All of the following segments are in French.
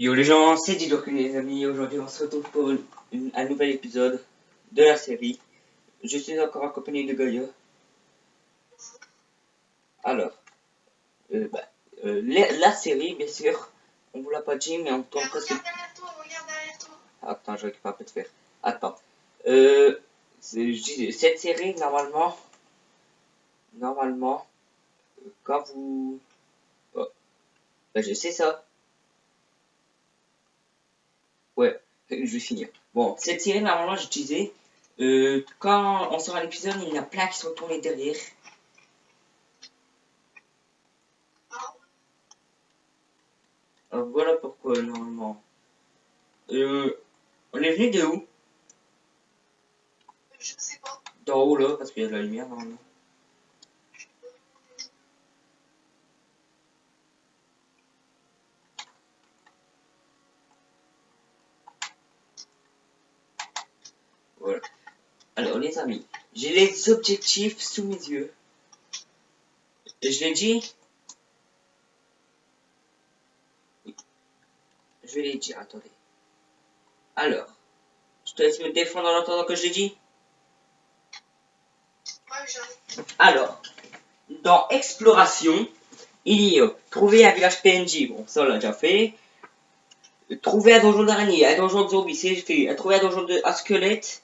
Yo les gens, c'est Didoku les amis, aujourd'hui on se retrouve pour un nouvel épisode de la série. Je suis encore accompagné de Gaïa. Alors, la série bien sûr, on vous l'a pas dit mais on tourne presque... Regarde derrière toi. Attends, je récupère un peu de fer. Attends. Cette série, normalement, quand vous... Oh, je sais ça. Ouais, je vais finir. Bon, cette série, normalement, je disais, quand on sort un épisode, il y en a plein qui sont tournés derrière. Alors voilà pourquoi, normalement. On est venu de où? Je sais pas. D'en haut, là, parce qu'il y a de la lumière, normalement. Voilà. Alors, les amis, j'ai les objectifs sous mes yeux. Et je l'ai dit? Oui. Je vais les dire, attendez. Alors, je te laisse me défendre en entendant que je l'ai dit? Ouais, j'arrive. Alors, dans Exploration, il y a trouver un village PNJ, bon, ça on l'a déjà fait. Trouver un donjon d'araignée, un donjon de zombies, c'est fait. Trouver un donjon à squelette.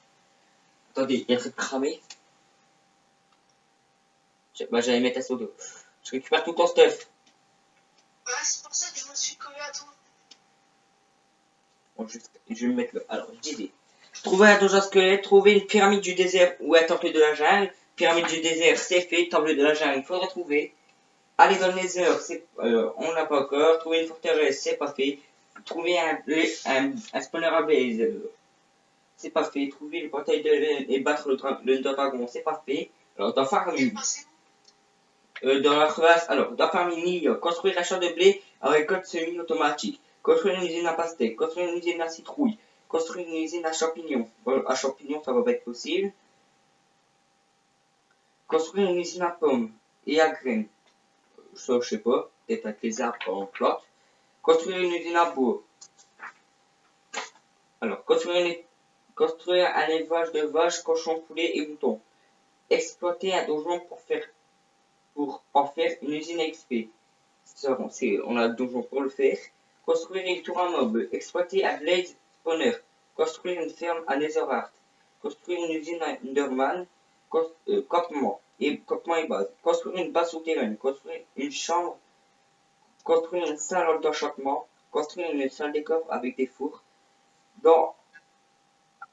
Attendez, il y a un truc cramé. Bah, j'allais mettre un seau d'eau. Je récupère tout ton stuff. Ouais, c'est pour ça que je me suis collé à toi. Bon, je vais me mettre là. Alors, je disais. Trouver un donjon à squelette, trouver une pyramide du désert ou un temple de la jungle. Pyramide du désert, c'est fait. Temple de la jungle, il faudra trouver. Aller dans le nether, on l'a pas encore. Trouver une forteresse, c'est pas fait. Trouver un spawner à base, c'est pas fait. Trouver le portail de et battre le dragon, c'est pas fait. Alors, dans Farming, dans la crevasse, alors, dans Farming, construire un champ de blé avec code semi-automatique. Construire une usine à pastèques. Construire une usine à citrouille. Construire une usine à champignons. Bon, à champignons, ça va pas être possible. Construire une usine à pommes et à graines. Ça, je sais pas. Peut-être avec les arbres qu'on plante. Construire une usine à bois. Alors, construire un élevage de vaches, cochons, poulets et moutons. Exploiter un donjon pour en faire une usine à XP. Ça, on a le donjon pour le faire. Construire une tour à mob. Exploiter un blaze spawner. Construire une ferme à Netherheart. Construire une usine à Enderman. Campement et base. Construire une base souterraine. Construire une chambre. Construire une salle d'enchantement. Construire une salle des coffres avec des fours.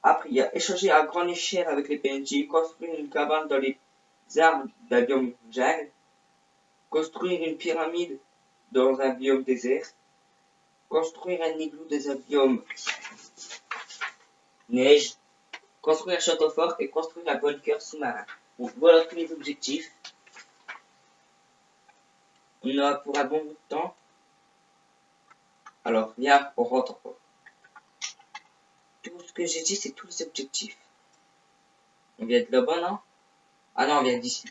Après, il y a échanger à grande échelle avec les PNJ, construire une cabane dans les arbres d'un biome jungle, construire une pyramide dans un biome désert, construire un igloo dans un biome neige, construire un château fort et construire un bunker sous-marin. Donc voilà tous les objectifs. On a pour un bon bout de temps. Alors, viens, on rentre. Tout ce que j'ai dit, c'est tous les objectifs. On vient de là-bas, non? Ah non, on vient d'ici.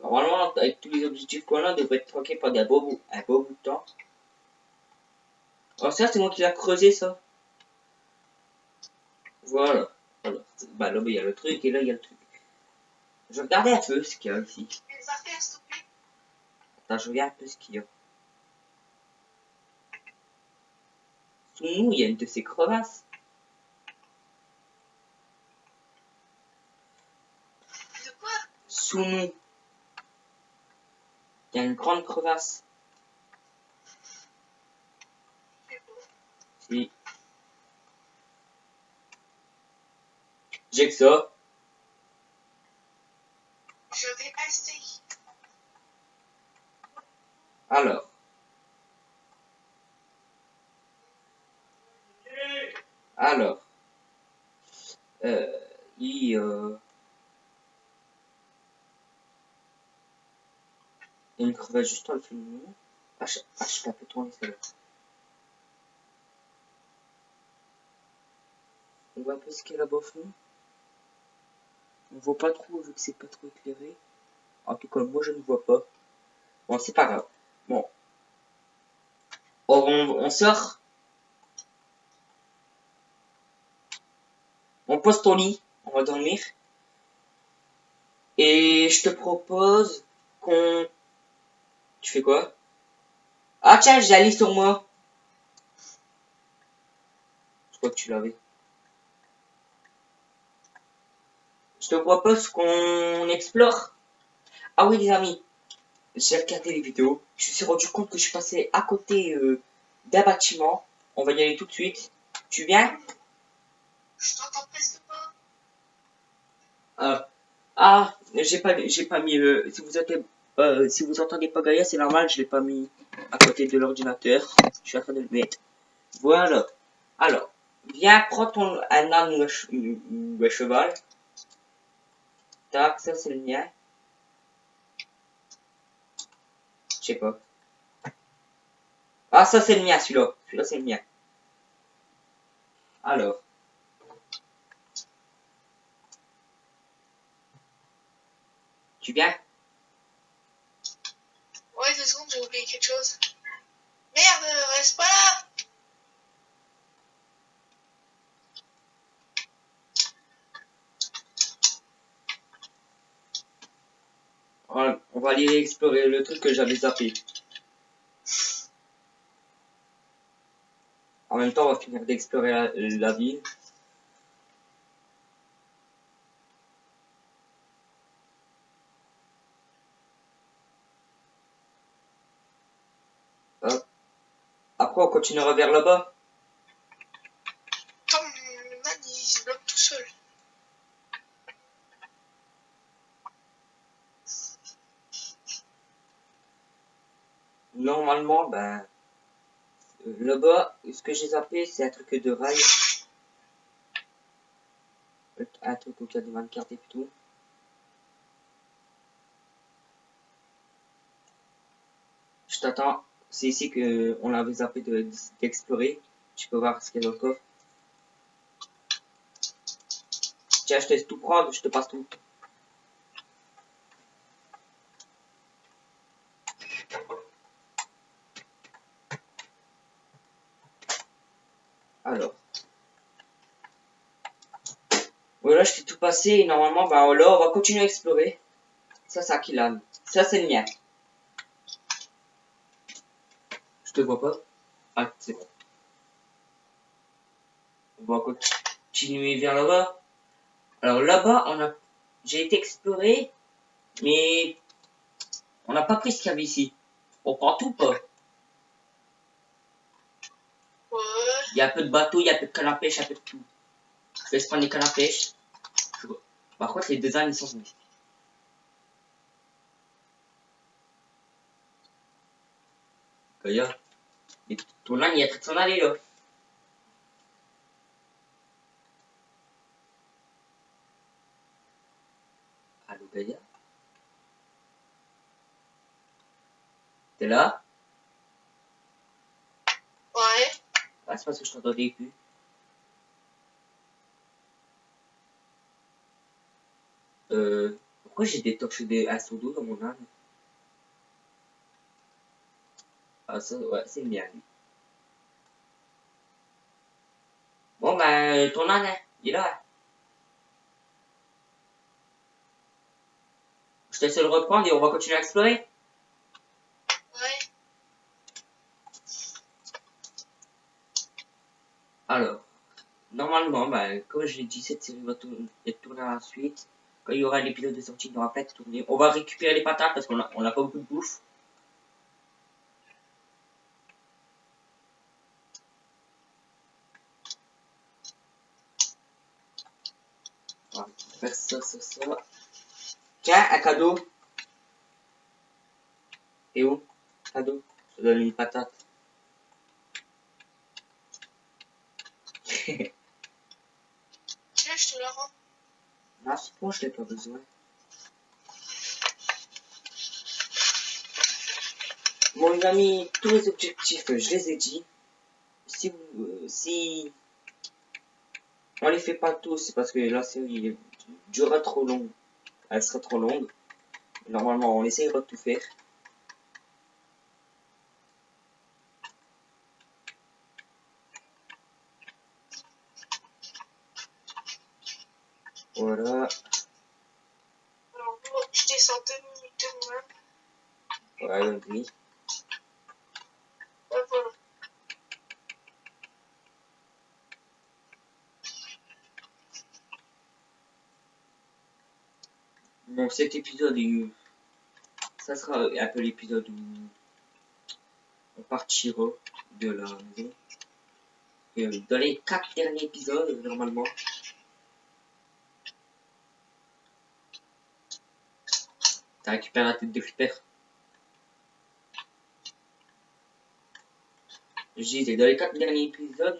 Normalement, avec tous les objectifs qu'on a, on devrait être tranquille pendant un beau bout de temps. Alors ça, c'est moi qui l'ai creusé, ça. Voilà. Alors, bah là, il y a le truc, et là, il y a le truc. Je regardais un peu ce qu'il y a ici. Les affaires, s'il te plaît. Attends, je regarde un peu ce qu'il y a. Sous nous, il y a une de ces crevasses. De quoi? Sous nous, il y a une grande crevasse. Si. J'ai que ça. Je vais essayer. Alors. Alors. Il y a une crevasse juste en dessous de nous. Ah, je peux un peu tourner celle-là. On voit un peu ce qu'il y a là-bas au fond. On voit pas trop vu que c'est pas trop éclairé. En tout cas, moi je ne vois pas. Bon, c'est pas grave. Bon. On sort. On pose ton lit. On va dormir. Et je te propose qu'on... Tu fais quoi? Ah tiens, j'ai la liste sur moi. Je crois que tu l'avais. Je te propose qu'on explore. Ah oui les amis, j'ai regardé les vidéos. Je me suis rendu compte que je suis passé à côté d'un bâtiment. On va y aller tout de suite. Tu viens? Je t'entends presque pas. J'ai pas mis. Si vous entendez pas Gaïa, c'est normal, je l'ai pas mis à côté de l'ordinateur. Je suis en train de le mettre. Voilà. Alors, viens, prends un âne ou un cheval. Tac, ça c'est le mien. Je sais pas. Ah, ça c'est le mien, celui-là. Celui-là c'est le mien. Alors. Tu viens? Ouais, 2 secondes, j'ai oublié quelque chose. Merde, reste pas là. On va aller explorer le truc que j'avais zappé. En même temps, on va finir d'explorer la ville. Hop. Après, on continuera vers là-bas. Attends, le man, il se bloque tout seul. Normalement, ben, là-bas, ce que j'ai zappé, c'est un truc de rail. Un truc où il y a des mannequins et tout. Je t'attends. C'est ici que on avait zappé d'explorer. Tu peux voir ce qu'il y a dans le coffre. Tiens, je te laisse tout prendre, je te passe tout. Alors. Voilà, je t'ai tout passé et normalement, bah là, on va continuer à explorer. Ça, c'est Akilan. Ça, c'est le mien. Je te vois pas. Ah, c'est bon. On va continuer vers là-bas. Alors là-bas, j'ai été explorer, mais on n'a pas pris ce qu'il y avait ici. On prend tout pas. Ouais. Il y a un peu de bateau, il y a un peu de canne à pêche, un peu de tout. Je vais prendre les cannes à pêche. Par contre, les designs, ils sont bons. D'ailleurs, ton âne, il a pris de s'en aller là. Allô, Gaïa? T'es là? Ouais. Ah, c'est parce que je t'entendais plus. Pourquoi j'ai détoxé un seau d'eau dans mon âne? Ah, ça, ouais, c'est bien lui. Bon, ben, ton âne, hein, il est là. Je te laisse le reprendre et on va continuer à explorer. Ouais. Alors, normalement, ben, comme je l'ai dit, cette série va être tournée à la suite. Quand il y aura l'épisode de sortie, il y aura pas de tournée. On va récupérer les patates parce qu'on a pas beaucoup de bouffe. On va faire ça, ça, ça. Tiens, un cadeau. Et où? Cadeau. Je te donne une patate. Tiens, je te la rends. Non, c'est bon, je l'ai pas besoin. Bon, les amis, tous les objectifs, je les ai dit. Si on les fait pas tous, c'est parce que la série durera trop long. Elle sera trop longue. Normalement, on essayera de tout faire. dans 2 minutes, mon âne. Ouais, oui. Voilà. Bon, cet épisode, ça sera un peu l'épisode où on partira de la maison. Dans les 4 derniers épisodes, normalement. T'as récupéré la tête de Flipper. Je disais, dans les 4 derniers épisodes,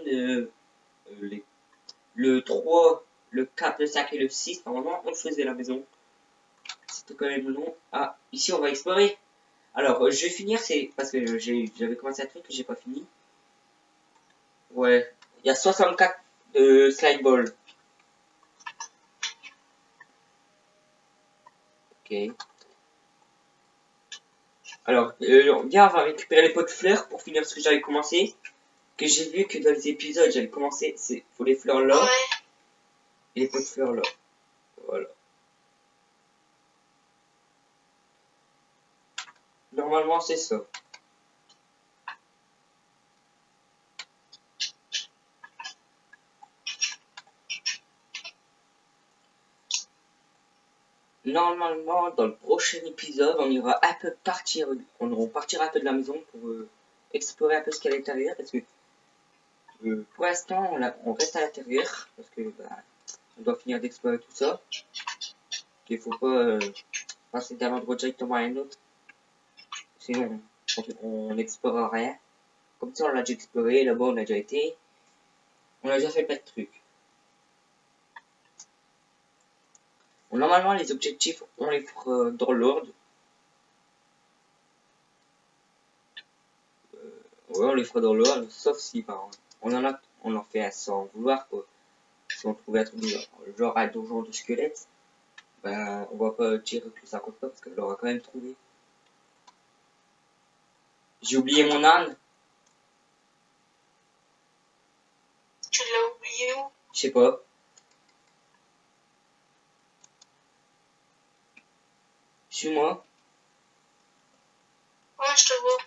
le 3, le 4, le 5 et le 6, normalement, on faisait la maison. C'était quand même long. Ah, ici, on va explorer. Alors, je vais finir, c'est parce que j'avais commencé un truc que j'ai pas fini. Ouais, il y a 64 slime balls. Ok. Alors, bien, on va récupérer les pots de fleurs pour finir ce que j'avais commencé. Que j'ai vu que dans les épisodes, j'avais commencé, c'est faut les fleurs là Ouais. et les pots de fleurs là. Voilà. Normalement, c'est ça. Normalement, dans le prochain épisode, on ira un peu partir, on partira un peu de la maison pour explorer un peu ce qu'il y a à l'intérieur, parce que pour l'instant, on reste à l'intérieur, parce que bah, on doit finir d'explorer tout ça. Il faut pas passer d'un endroit directement à un autre, sinon on n'explorera rien. Comme ça, on l'a déjà exploré, là-bas on a déjà été, on a déjà fait plein de trucs. Bon, normalement, les objectifs, on les fera dans l'ordre. Ouais, on les fera dans l'ordre, sauf si par on en fait un sans vouloir, quoi. Si on trouvait un truc genre un donjon de squelette, ben on va pas tirer tout ça contre toi parce qu'on l'aura quand même trouvé. J'ai oublié mon âne, Tu l'as oublié où? je sais pas. Suis-moi, Ouais, je te vois.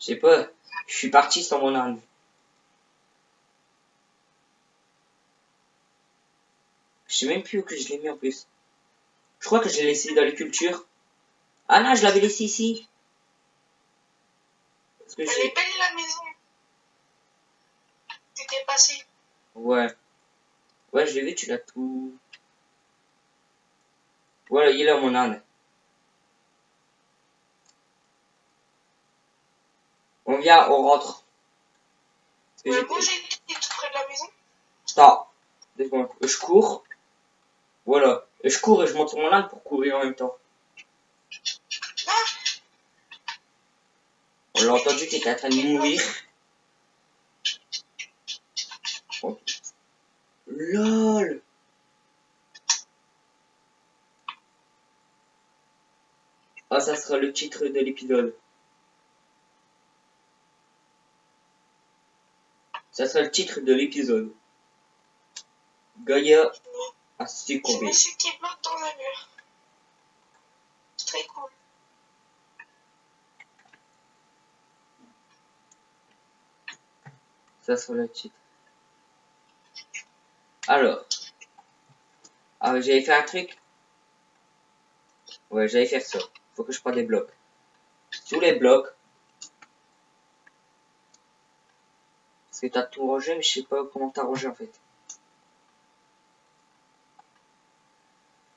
je sais pas. Je suis parti sans mon âne. Je sais même plus où que je l'ai mis en plus. Je crois que je l'ai laissé dans les cultures. Ah non, je l'avais laissé ici. Parce que Elle j'ai... est belle la maison. Tu t'es passé. Ouais. Ouais, je l'ai vu, tu l'as tout... Voilà, il est là mon âne. On vient, on rentre. Parce que Ouais, moi j'ai été tout près de la maison. Attends, 2 secondes. Je cours. Voilà. Et je cours et je monte sur mon âne pour courir en même temps. Ah, On l'a entendu qu'il était en train de mourir. Oh. LOL. Ah, ça sera le titre de l'épisode. Ça sera le titre de l'épisode. Gaïa a je succombé. mets ce qui bloque dans le mur. C'est très cool. Ça sera le titre. Alors. Ah, j'avais fait un truc. Ouais, j'allais faire ça. Faut que je prenne des blocs. Sous les blocs. Parce que t'as tout rangé, mais je sais pas comment t'as rangé en fait.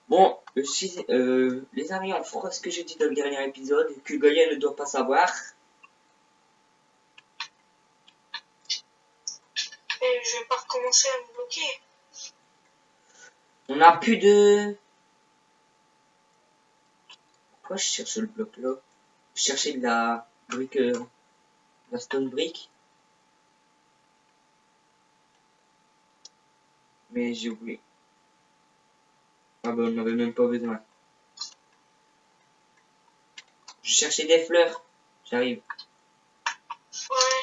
Bon, les amis, on fera ce que j'ai dit dans le dernier épisode, que Gaïa ne doit pas savoir. Et je vais pas recommencer à me bloquer. On a plus de... Pourquoi je cherche le bloc là? Je cherchais de la brique, la stone brick. Mais j'ai oublié. Ah bah on n'avait même pas besoin. Je cherchais des fleurs. J'arrive. Ouais.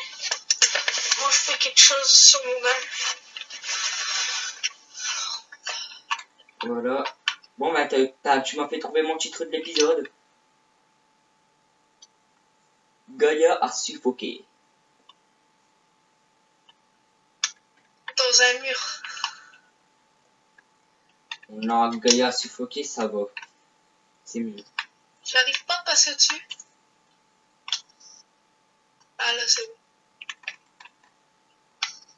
Moi je fais quelque chose sur mon âne. Voilà. Bon, bah, tu m'as fait trouver mon titre de l'épisode. Gaïa a suffoqué. Dans un mur. Non, Gaïa a suffoqué, ça va. C'est mieux. J'arrive pas à passer au-dessus. Ah là, c'est bon.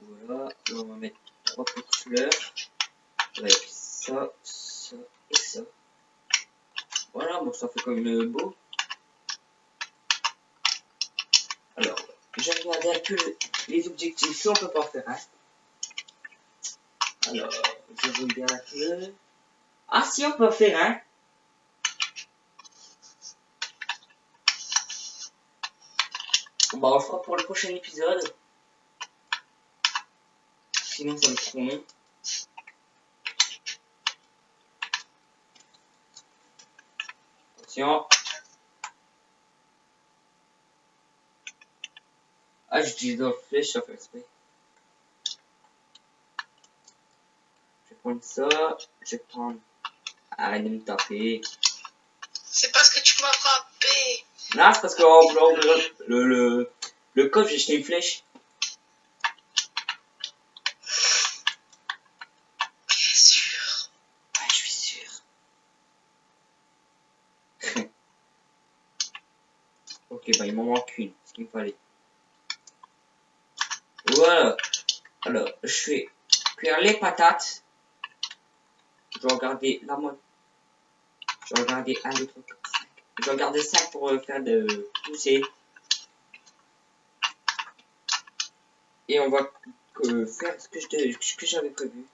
Voilà, là on va mettre 3 petites fleurs. Avec ça, ça et ça. Voilà, bon, ça fait comme beau. Alors, j'ai regardé un peu les objectifs, si on peut pas en faire un. Alors, je regarde un peu. Ah si, on peut en faire un. Bon, on le fera pour le prochain épisode. Sinon, ça va être trop long. Attention. Ah, j'utilise dans le flèche, ça fait exprès. Je vais prendre ça. Je vais prendre... Arrête de me taper. C'est parce que tu m'as frappé. Là, c'est parce que oh, le coffre, j'ai jeté une flèche. Bien sûr. Ouais, je suis sûr. Ok, bah il m'en manque une, ce qu'il me fallait. Voilà. Alors, je vais cuire les patates. Je vais regarder la moitié. Je vais regarder 1, 2, 3, 4, 5. Je vais regarder 5 pour faire de pousser. Et on va faire ce que j'avais prévu.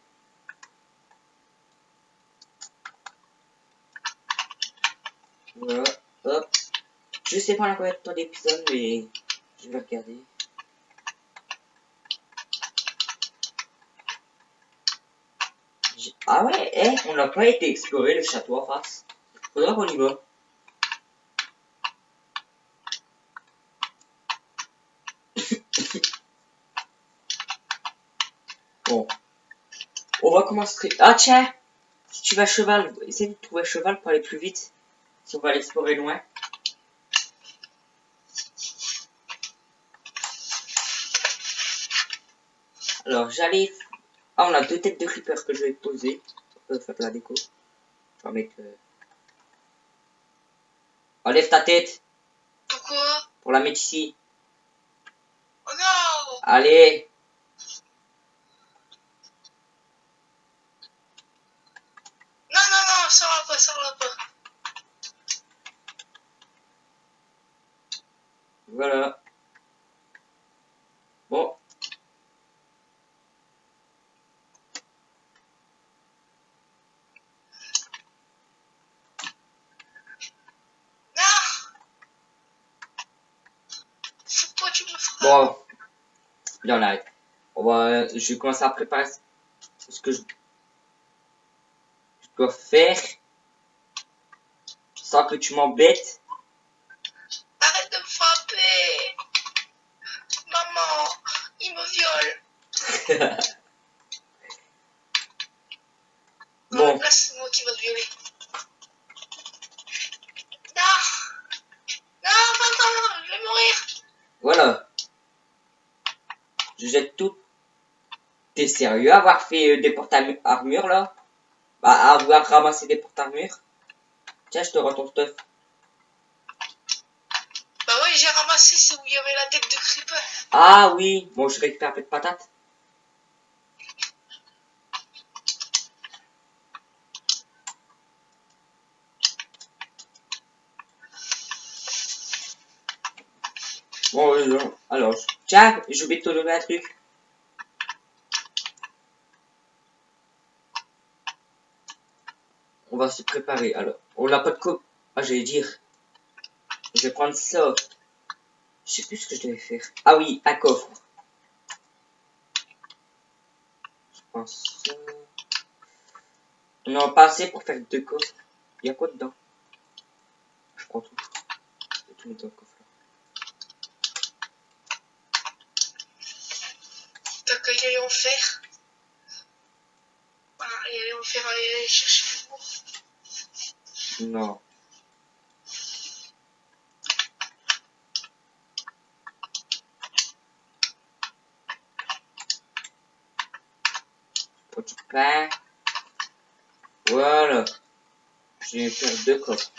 Voilà. Hop. Je sais pas combien de temps d'épisode, mais je vais regarder. Ah ouais, on n'a pas été explorer le château en face. Faudra qu'on y va. Bon. On va commencer. Ah tiens, si tu vas à cheval, essaie de trouver un cheval pour aller plus vite. Si on va l'explorer loin. Alors j'allais. Ah, on a 2 têtes de creeper que je vais poser. On peut faire de la déco. Je vais mettre. Enlève ta tête Pourquoi? pour la mettre ici. Oh non! Allez. Non, non, non, ça va pas, ça va pas. Voilà. Bon. Non! Pourquoi tu me frappes? Bon. Là on arrête. Je vais commencer à préparer ce que je dois faire. Sans que tu m'embêtes. Arrête de me frapper! Maman, il me viole. Bon. Là, c'est moi qui va te violer. Non! Non, attends, je vais mourir. Voilà. Je jette tout. T'es sérieux à avoir fait des porte-armures là? Bah, à avoir ramassé des porte-armures? Tiens, je te rends ton stuff. Bah oui, j'ai ramassé, c'est où il y avait la tête de creeper. Ah oui, bon, je récupère un peu de patates. Bon, alors, tiens, j'ai oublié de te donner un truc. On va se préparer, alors. On n'a pas de coupe. Ah, j'allais dire. Je vais prendre ça. Je sais plus ce que je devais faire. Ah oui, un coffre. Je prends ça. On en a pas assez pour faire 2 coffres. Il y a quoi dedans? Je prends tout. Je vais tout mettre dans le coffre. T'as qu'à y aller en fer. Voilà, y aller en fer, aller chercher du bois. Non. Pot de pain. Voilà. Je vais faire 2 coffres.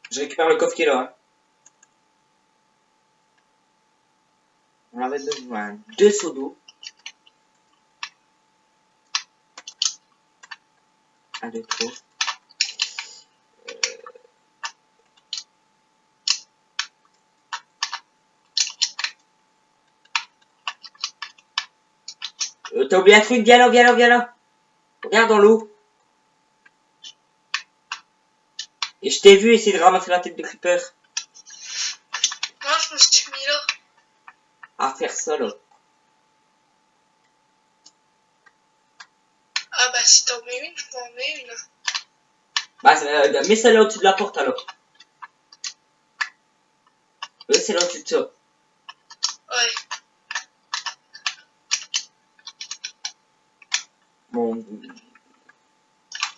Je récupère le coffre qui est là. Hein. On avait besoin de 2 seaux d'eau. 1, 2, 3. T'as oublié un truc, viens là, viens là, viens là. Regarde dans l'eau. Et je t'ai vu essayer de ramasser la tête de creeper. Non, je me suis mis là. À faire ça là. Ah bah si t'en mets une, je m'en mets une. Bah, mets celle-là au-dessus de la porte alors. Oui, c'est là au-dessus de ça. Ouais. Bon.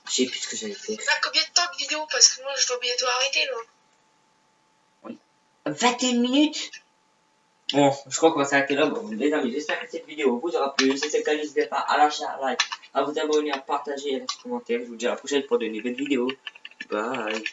Je sais plus ce que j'allais faire. T'as combien de temps de vidéo? Parce que moi je dois bientôt arrêter là. 21 minutes. Bon, je crois qu'on va s'arrêter là. Bon, les amis, j'espère que cette vidéo vous aura plu. Si c'est le cas, n'hésitez pas à lâcher un like, à vous abonner, à partager, à laisser un commentaire. Je vous dis à la prochaine pour de nouvelles vidéos. Bye.